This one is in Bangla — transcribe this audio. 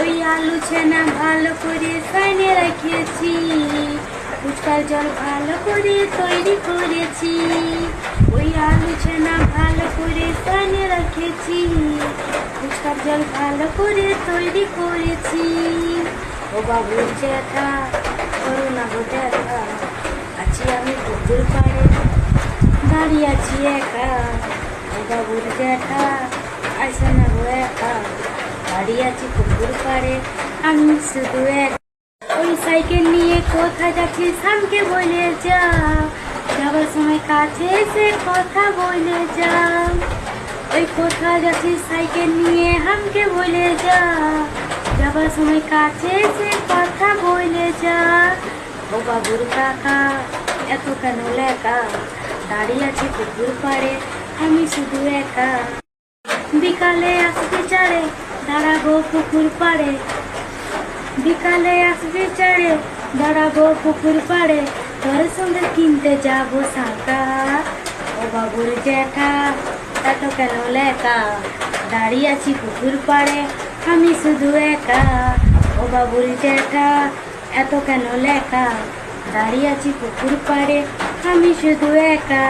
ওই আলু ছেনা ভালো করে সাইনে রেখেছি, ফুচকার জল ভালো করে তৈরি করেছি। ওই আলু ছেনা ভালো করে সাইনে রেখেছি, ফুচকার জল ভালো করে তৈরি করেছি। ও বাবু জ্যাঠা করো না গো দেখা, আছি আমি পুকুর পাড়ে দাঁড়িয়ে আছি একা। ও বাবুর জ্যাঠা আসে না গো একা, দাঁড়িয়ে আছি পুকুর পাড়ে আমি শুধু এক। ওই সাইকেল নিয়ে কোথায় যাচ্ছিস আমাকে বলে যা, যাবার সময় কাছে এসে কথা বলে যা। ওই কোথায় যাচ্ছিস সাইকেল নিয়ে আমাকে বলে যা, যাবার সময় কাছে এসে কথা বলে যা। ও বাবুর কাকা এত কেন লেখা, দাঁড়িয়ে আছি পুকুর পাড়ে আমি শুধু একা। বিকালে আসবে চারে দাঁড়াবো পুকুর পাড়ে, বিকালে আসবে চারে দাঁড়াবো পুকুর পাড়ে, তোর সঙ্গে কিনতে যাবো শাঁখা। ও বাবুর জ্যাঠা এত কেন লেখা, দাঁড়িয়ে আছি পুকুর পাড়ে আমি শুধু একা। ও বাবুর জ্যাঠা এত কেন লেখা, দাঁড়িয়ে আছি পুকুর পাড়ে আমি শুধু একা।